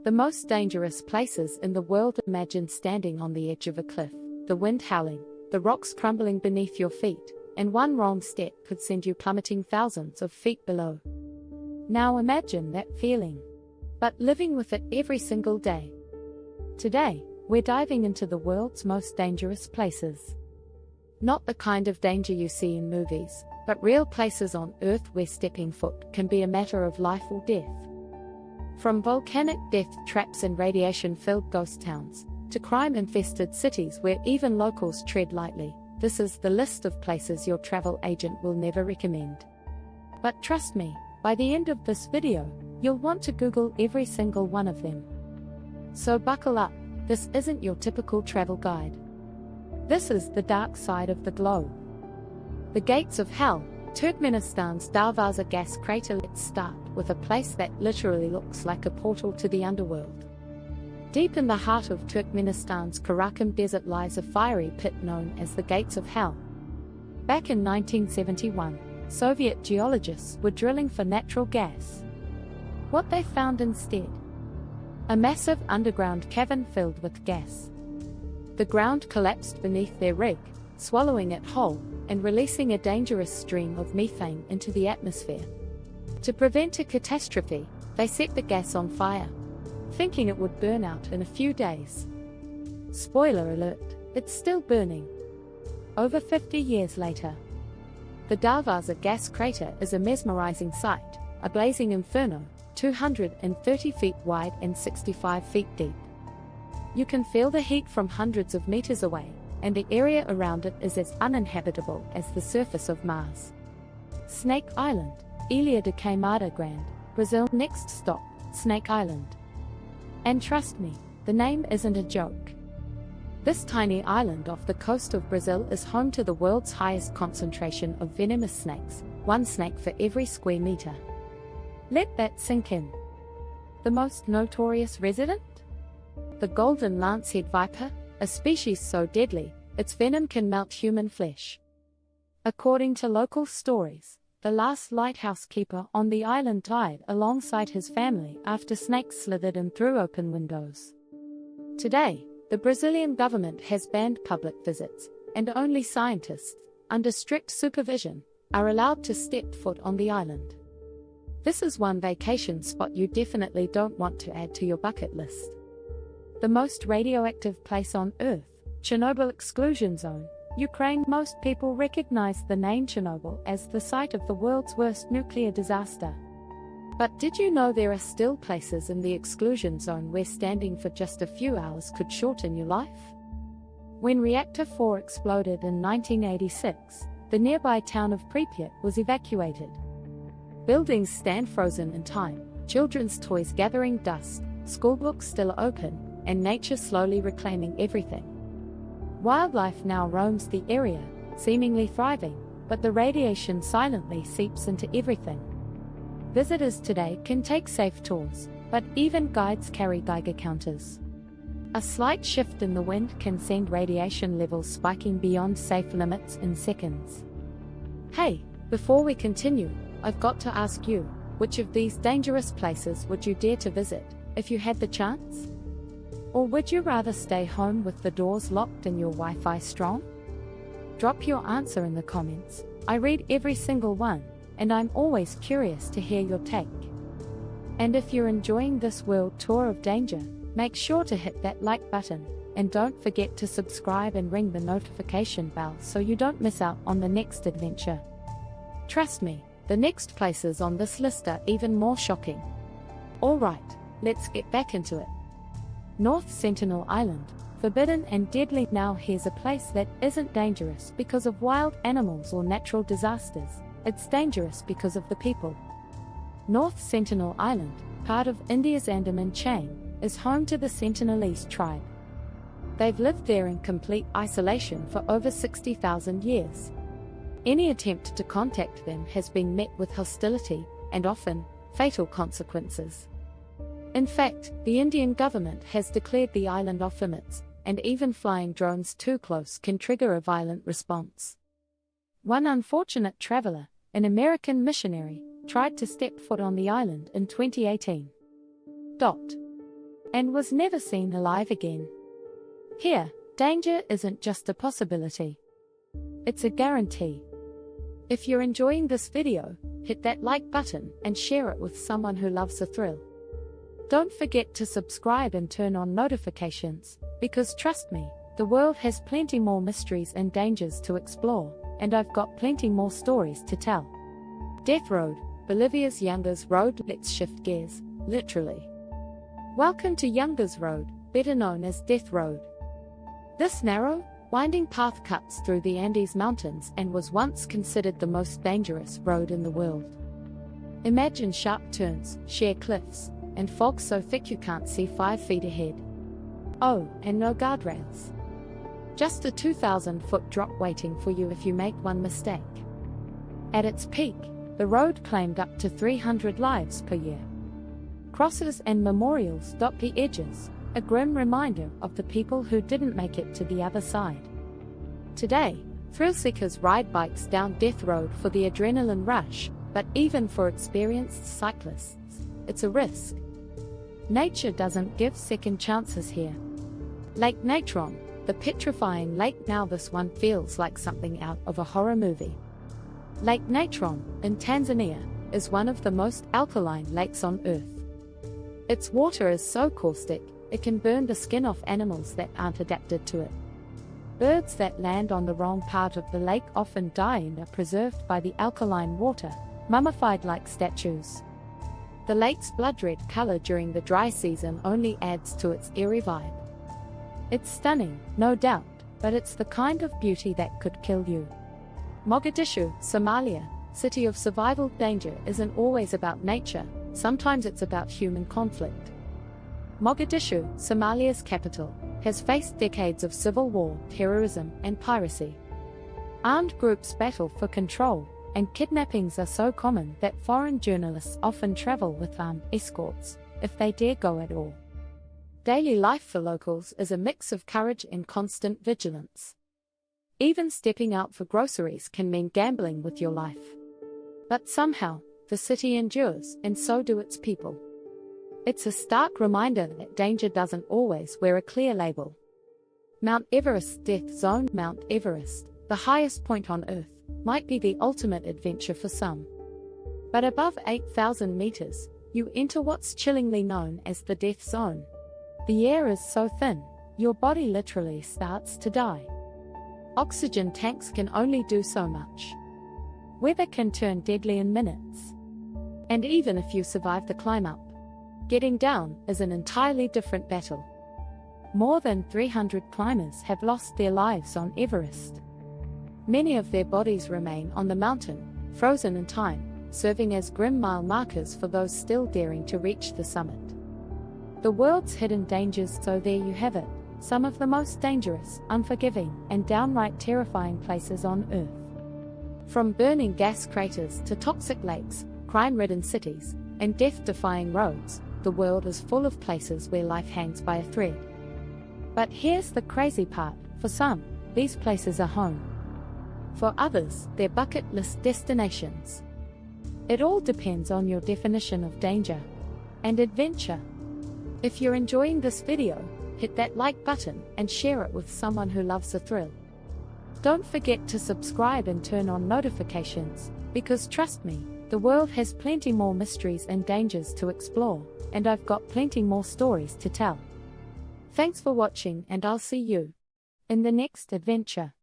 The most dangerous places in the world. Imagine standing on the edge of a cliff, the wind howling, the rocks crumbling beneath your feet, and one wrong step could send you plummeting thousands of feet below. Now imagine that feeling, but living with it every single day. Today, we're diving into the world's most dangerous places. Not the kind of danger you see in movies, but real places on Earth where stepping foot can be a matter of life or death. From volcanic death traps and radiation-filled ghost towns, to crime-infested cities where even locals tread lightly, this is the list of places your travel agent will never recommend. But trust me, by the end of this video, you'll want to Google every single one of them. So buckle up, this isn't your typical travel guide. This is the dark side of the globe. The gates of hell, Turkmenistan's Darvaza gas crater. Let's start with a place that literally looks like a portal to the underworld. Deep in the heart of Turkmenistan's Karakum Desert lies a fiery pit known as the Gates of Hell. Back in 1971, Soviet geologists were drilling for natural gas. What they found instead? A massive underground cavern filled with gas. The ground collapsed beneath their rig, swallowing it whole, and releasing a dangerous stream of methane into the atmosphere. To prevent a catastrophe, they set the gas on fire, thinking it would burn out in a few days. Spoiler alert, it's still burning. Over 50 years later. The Darvaza gas crater is a mesmerizing sight, a blazing inferno, 230 feet wide and 65 feet deep. You can feel the heat from hundreds of meters away, and the area around it is as uninhabitable as the surface of Mars. Snake Island, Ilha de Queimada Grande, Brazil. Next stop, Snake Island. And trust me, the name isn't a joke. This tiny island off the coast of Brazil is home to the world's highest concentration of venomous snakes, one snake for every square meter. Let that sink in. The most notorious resident? The golden lancehead viper, a species so deadly, its venom can melt human flesh. According to local stories, the last lighthouse keeper on the island died alongside his family after snakes slithered in through open windows. Today, the Brazilian government has banned public visits, and only scientists, under strict supervision, are allowed to step foot on the island. This is one vacation spot you definitely don't want to add to your bucket list. The most radioactive place on Earth, Chernobyl Exclusion Zone, Ukraine. Most people recognize the name Chernobyl as the site of the world's worst nuclear disaster. But did you know there are still places in the exclusion zone where standing for just a few hours could shorten your life? When Reactor 4 exploded in 1986, the nearby town of Pripyat was evacuated. Buildings stand frozen in time, children's toys gathering dust, schoolbooks still open, and nature slowly reclaiming everything. Wildlife now roams the area, seemingly thriving, but the radiation silently seeps into everything. Visitors today can take safe tours, but even guides carry Geiger counters. A slight shift in the wind can send radiation levels spiking beyond safe limits in seconds. Hey, before we continue, I've got to ask you, which of these dangerous places would you dare to visit, if you had the chance? Or would you rather stay home with the doors locked and your Wi-Fi strong? Drop your answer in the comments. I read every single one, and I'm always curious to hear your take. And if you're enjoying this world tour of danger, make sure to hit that like button, and don't forget to subscribe and ring the notification bell so you don't miss out on the next adventure. Trust me, the next places on this list are even more shocking. Alright, let's get back into it. North Sentinel Island, forbidden and deadly. Now here's a place that isn't dangerous because of wild animals or natural disasters, it's dangerous because of the people. North Sentinel Island, part of India's Andaman chain, is home to the Sentinelese tribe. They've lived there in complete isolation for over 60,000 years. Any attempt to contact them has been met with hostility, and often, fatal consequences. In fact, the Indian government has declared the island off limits, and even flying drones too close can trigger a violent response. One unfortunate traveler, an American missionary, tried to step foot on the island in 2018. and was never seen alive again. Here, danger isn't just a possibility. It's a guarantee. If you're enjoying this video, hit that like button and share it with someone who loves a thrill. Don't forget to subscribe and turn on notifications, because trust me, the world has plenty more mysteries and dangers to explore, and I've got plenty more stories to tell. Death Road, Bolivia's youngest road. Let's shift gears, literally. Welcome to Youngers Road, better known as Death Road. This narrow, winding path cuts through the Andes Mountains and was once considered the most dangerous road in the world. Imagine sharp turns, sheer cliffs, and fog so thick you can't see 5 feet ahead. Oh, and no guardrails. Just a 2,000-foot drop waiting for you if you make one mistake. At its peak, the road claimed up to 300 lives per year. Crosses and memorials dot the edges, a grim reminder of the people who didn't make it to the other side. Today, thrill seekers ride bikes down Death Road for the adrenaline rush, but even for experienced cyclists, it's a risk. Nature doesn't give second chances here. Lake Natron, the petrifying lake. Now this one feels like something out of a horror movie. Lake Natron, in Tanzania, is one of the most alkaline lakes on Earth. Its water is so caustic, it can burn the skin off animals that aren't adapted to it. Birds that land on the wrong part of the lake often die and are preserved by the alkaline water, mummified like statues. The lake's blood-red color during the dry season only adds to its eerie vibe. It's stunning, no doubt, but it's the kind of beauty that could kill you. Mogadishu, Somalia, city of survival. Danger isn't always about nature, sometimes it's about human conflict. Mogadishu, Somalia's capital, has faced decades of civil war, terrorism, and piracy. Armed groups battle for control, and kidnappings are so common that foreign journalists often travel with armed escorts, if they dare go at all. Daily life for locals is a mix of courage and constant vigilance. Even stepping out for groceries can mean gambling with your life. But somehow, the city endures, and so do its people. It's a stark reminder that danger doesn't always wear a clear label. Mount Everest's death zone. Mount Everest, the highest point on Earth, might be the ultimate adventure for some. But above 8,000 meters, you enter what's chillingly known as the death zone. The air is so thin, your body literally starts to die. Oxygen tanks can only do so much. Weather can turn deadly in minutes. And even if you survive the climb up, getting down is an entirely different battle. More than 300 climbers have lost their lives on Everest. Many of their bodies remain on the mountain, frozen in time, serving as grim mile markers for those still daring to reach the summit. The world's hidden dangers. So there you have it, some of the most dangerous, unforgiving, and downright terrifying places on Earth. From burning gas craters to toxic lakes, crime-ridden cities, and death-defying roads, the world is full of places where life hangs by a thread. But here's the crazy part, for some, these places are home. For others, they're bucket list destinations. It all depends on your definition of danger and adventure. If you're enjoying this video, hit that like button and share it with someone who loves a thrill. Don't forget to subscribe and turn on notifications, because trust me, the world has plenty more mysteries and dangers to explore, and I've got plenty more stories to tell. Thanks for watching, and I'll see you in the next adventure.